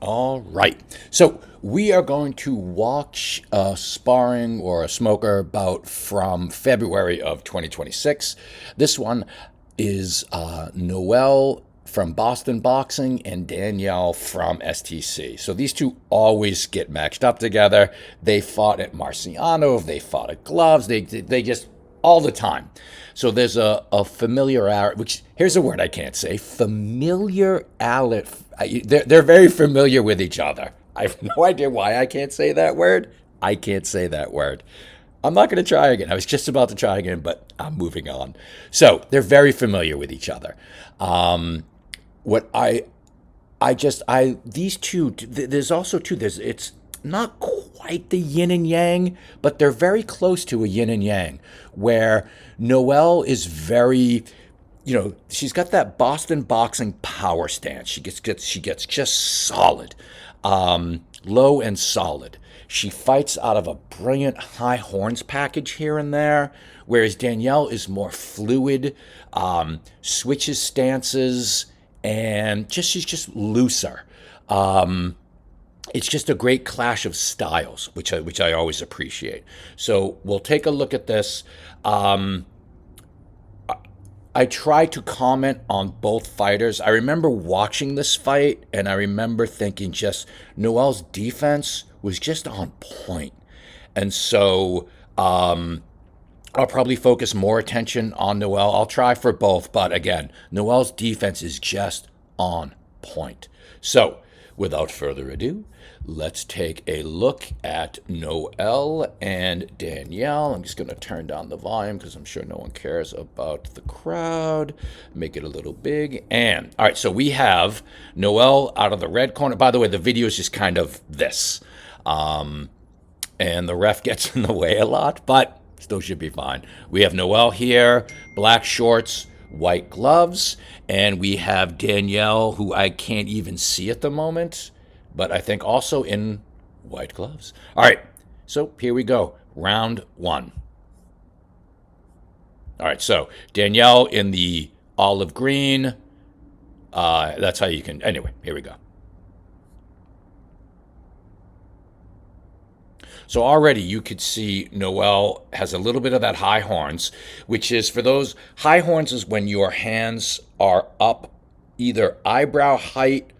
All right. So we are going to watch a sparring or a smoker bout from February of 2026. This one is Noelle from Boston Boxing and Danielle from STC. So these two always get matched up together. They fought at Marciano, they fought at Gloves, they just all the time. So there's a familiarity, which here's a word I can't say, familiarity. They're very familiar with each other. I have no idea why I can't say that word. I can't say that word. I'm not going to try again. I was just about to try again, but I'm moving on. So they're very familiar with each other. What these two, there's also two, it's not quite the yin and yang, but they're very close to a yin and yang, where Noelle is very, she's got that Boston boxing power stance. She gets just solid, low and solid. She fights out of a brilliant high horns package here and there, whereas Danielle is more fluid, switches stances, and she's just looser. It's just a great clash of styles, which I always appreciate. So we'll take a look at this. I try to comment on both fighters. I remember watching this fight, and I remember thinking just Noelle's defense was just on point. And so I'll probably focus more attention on Noelle. I'll try for both, but again, Noelle's defense is just on point. So, without further ado, let's take a look at Noelle and Danielle. I'm just going to turn down the volume because I'm sure no one cares about the crowd. Make it a little big. And, all right, so we have Noelle out of the red corner. By the way, the video is just kind of this. And the ref gets in the way a lot, but still should be fine. We have Noelle here, black shorts, white gloves, and we have Danielle, who I can't even see at the moment, but I think also in white gloves. All right, so here we go. Round one. All right, so Danielle in the olive green. That's how you can. Anyway, here we go. So already you could see Noelle has a little bit of that high horns, which is for those high horns is when your hands are up either eyebrow height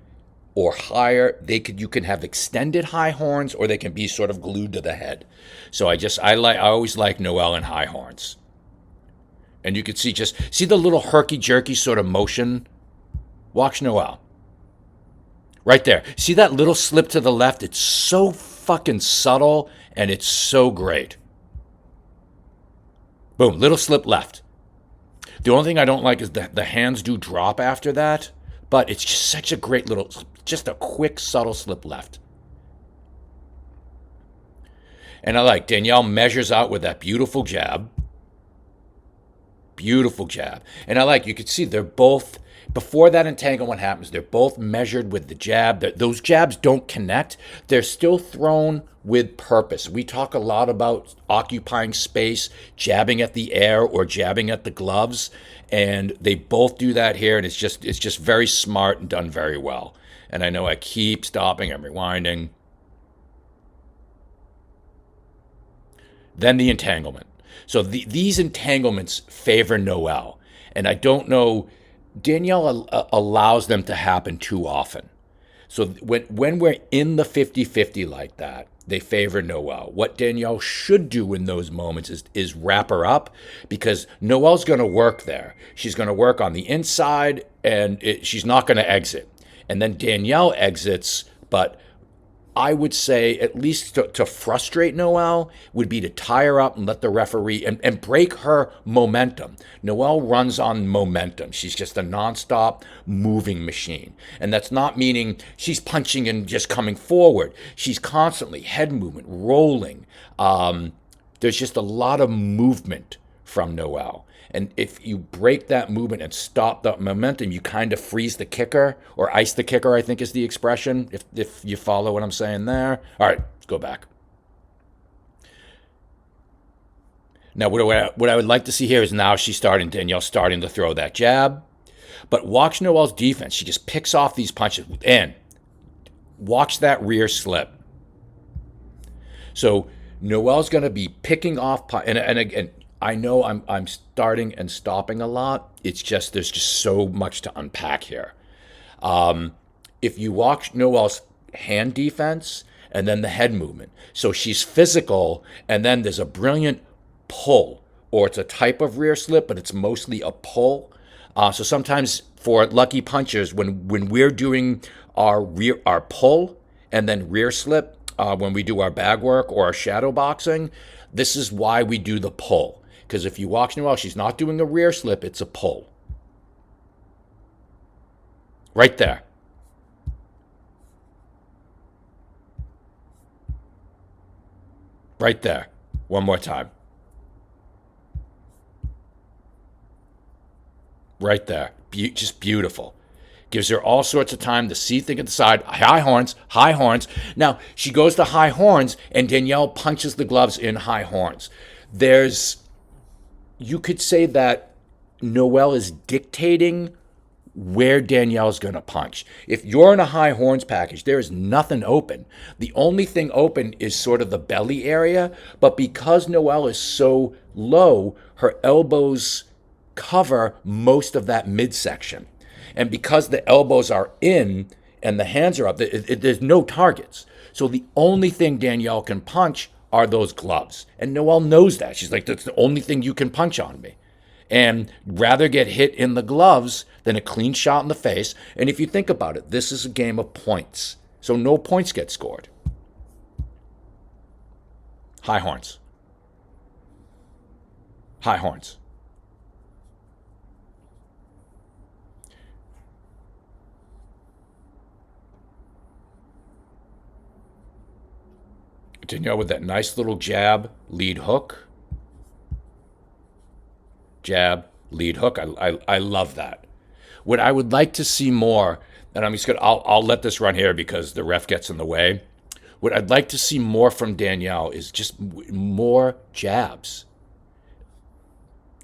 or higher. You can have extended high horns or they can be sort of glued to the head. So I always like Noelle in high horns. And you could see the little herky jerky sort of motion. Watch Noelle. Right there. See that little slip to the left? It's so fucking subtle and it's so great. Boom, little slip left. The only thing I don't like is the hands do drop after that, but it's just such a great little, just a quick, subtle slip left. And I like Danielle measures out with that beautiful jab. Beautiful jab. And I like, you could see they're both, before that entanglement happens, they're both measured with the jab. Those jabs don't connect. They're still thrown with purpose. We talk a lot about occupying space, jabbing at the air or jabbing at the gloves, and they both do that here, and it's just very smart and done very well. And I know I keep stopping and rewinding. Then the entanglement. So these entanglements favor Noelle, and I don't know, Danielle allows them to happen too often. So when we're in the 50-50 like that, they favor Noelle. What Danielle should do in those moments is wrap her up, because Noelle's going to work there. She's going to work on the inside, and she's not going to exit. And then Danielle exits, but I would say, at least to frustrate Noelle, would be to tie her up and let the referee and break her momentum. Noelle runs on momentum. She's just a nonstop moving machine. And that's not meaning she's punching and just coming forward. She's constantly head movement, rolling. There's just a lot of movement from Noelle. And if you break that movement and stop that momentum, you kind of freeze the kicker, or ice the kicker, I think is the expression, if you follow what I'm saying there. All right, let's go back. Now, what I would like to see here is now Danielle starting to throw that jab. But watch Noelle's defense. She just picks off these punches. And Watch that rear slip. So Noelle's going to be picking off, and again, I know I'm starting and stopping a lot. It's just there's just so much to unpack here. If you watch Noelle's hand defense and then the head movement, so she's physical, and then there's a brilliant pull, or it's a type of rear slip, but it's mostly a pull. So sometimes for lucky punchers, when we're doing our pull and then rear slip, when we do our bag work or our shadow boxing, this is why we do the pull. Because if you watch Noelle, she's not doing a rear slip, it's a pull. Right there. Right there. One more time. Right there. Just beautiful. Gives her all sorts of time to see things at the side. High horns, high horns. Now, she goes to high horns, and Danielle punches the gloves in high horns. You could say that Noelle is dictating where Danielle's going to punch. If you're in a high horns package, there is nothing open. The only thing open is sort of the belly area, but because Noelle is so low, her elbows cover most of that midsection. And because the elbows are in and the hands are up, there's no targets. So the only thing Danielle can punch are those gloves. And Noelle knows that. She's like, that's the only thing you can punch on me. And rather get hit in the gloves than a clean shot in the face. And if you think about it, this is a game of points. So no points get scored. High horns. High horns. Danielle with that nice little jab, lead hook. Jab, lead hook. I love that. What I would like to see more, and I'm just gonna I'll let this run here because the ref gets in the way. What I'd like to see more from Danielle is just more jabs.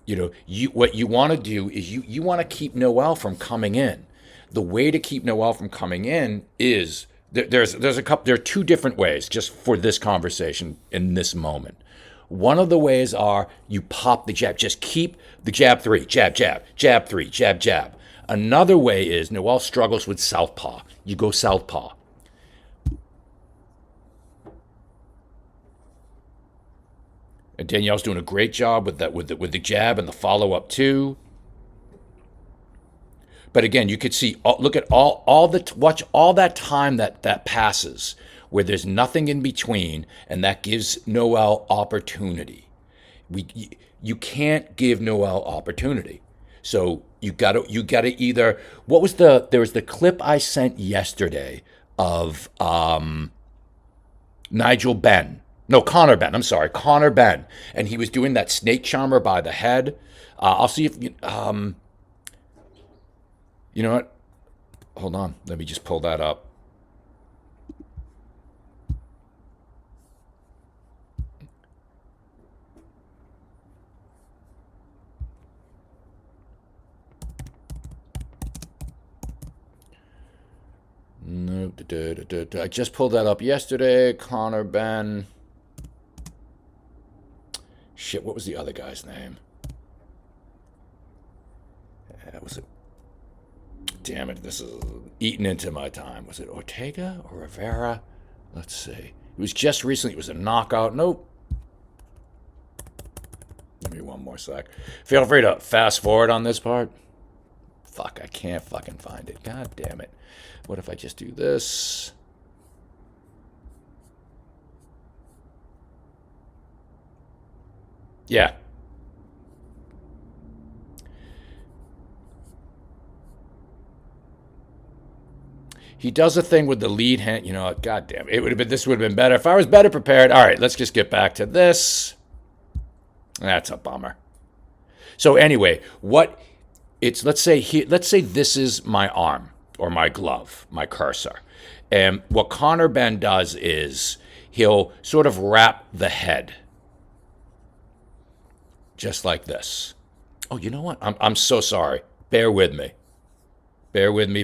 What you want to do is you want to keep Noelle from coming in. The way to keep Noelle from coming in is there's a couple. There are two different ways just for this conversation in this moment. One of the ways are you pop the jab. Just keep the jab three, jab, jab, jab three, jab, jab. Another way is Noelle struggles with southpaw. You go southpaw. And Danielle's doing a great job with that, with the jab and the follow up too. But again, you could see, look at watch all that time that passes where there's nothing in between, and that gives Noelle opportunity. You can't give Noelle opportunity. So you gotta either, there was the clip I sent yesterday of Connor Ben, and he was doing that snake charmer by the head. I'll see if you know what? Hold on, let me just pull that up. No, I just pulled that up yesterday. Connor Ben. Shit, what was the other guy's name? Was it? Damn it, this is eating into my time. Was it Ortega or Rivera? Let's see. It was just recently. It was a knockout. Nope. Give me one more sec. Feel free to fast forward on this part. Fuck, I can't fucking find it. God damn it. What if I just do this? Yeah. He does a thing with the lead hand. You know, God damn it. This would have been better if I was better prepared. All right, let's just get back to this. That's a bummer. So anyway, let's say this is my arm or my glove, my cursor. And what Connor Ben does is he'll sort of wrap the head just like this. Oh, you know what? I'm so sorry. Bear with me. Bear with me.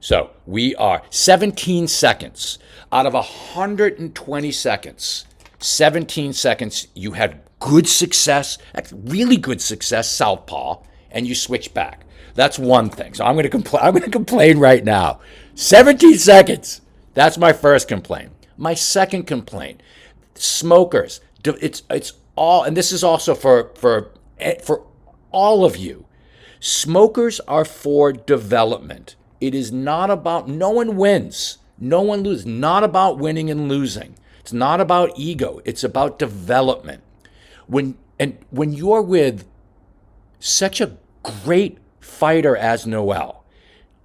So we are 17 seconds out of 120 seconds. 17 seconds, you had good success, really good success, southpaw, and you switch back. That's one thing. So I'm going to complain right now. 17 seconds. That's my first complaint. My second complaint: smokers. It's all, and this is also for all of you. Smokers are for development. It is not about, no one wins, no one loses. Not about winning and losing. It's not about ego. It's about development. When you're with such a great fighter as Noelle,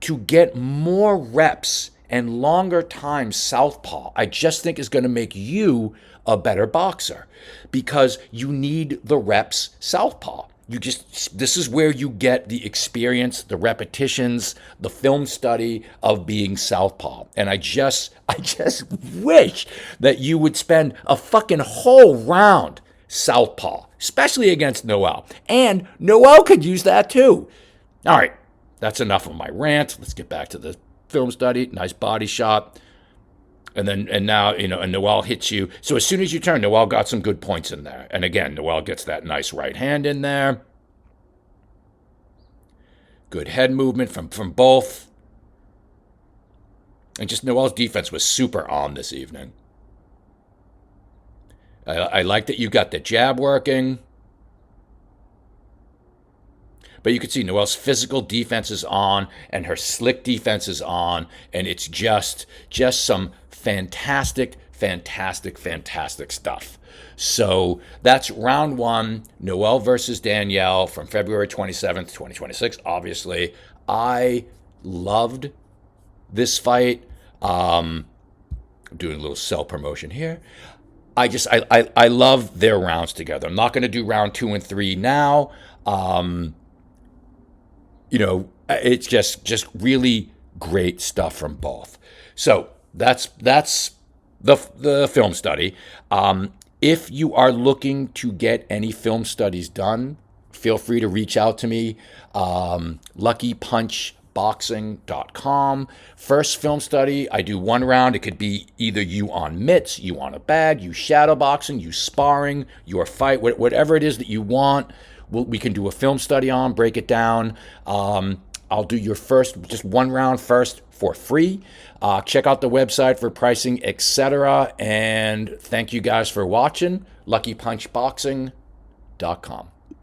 to get more reps and longer time southpaw, I just think is going to make you a better boxer, because you need the reps southpaw. This is where you get the experience, the repetitions, the film study of being southpaw. And I just wish that you would spend a fucking whole round southpaw, especially against Noelle. And Noelle could use that too. All right, that's enough of my rant. Let's get back to the film study. Nice body shot. And now, and Noelle hits you. So as soon as you turn, Noelle got some good points in there. And again, Noelle gets that nice right hand in there. Good head movement from both. And just Noelle's defense was super on this evening. I like that you got the jab working. But you can see Noelle's physical defense is on and her slick defense is on. And it's just some fantastic stuff. So that's round one, Noelle versus Danielle from February 27th, 2026. Obviously, I loved this fight. I'm doing a little self-promotion here. I love their rounds together. I'm not going to do round 2 and 3 now. It's just really great stuff from both. So that's the film study. If you are looking to get any film studies done, feel free to reach out to me. LuckyPunchBoxing.com. First film study, I do one round. It could be either you on mitts, you on a bag, you shadow boxing, you sparring, your fight, whatever it is that you want. We can do a film study on, break it down. I'll do your first, just one round first for free. Check out the website for pricing, etc. And thank you guys for watching. LuckyPunchBoxing.com.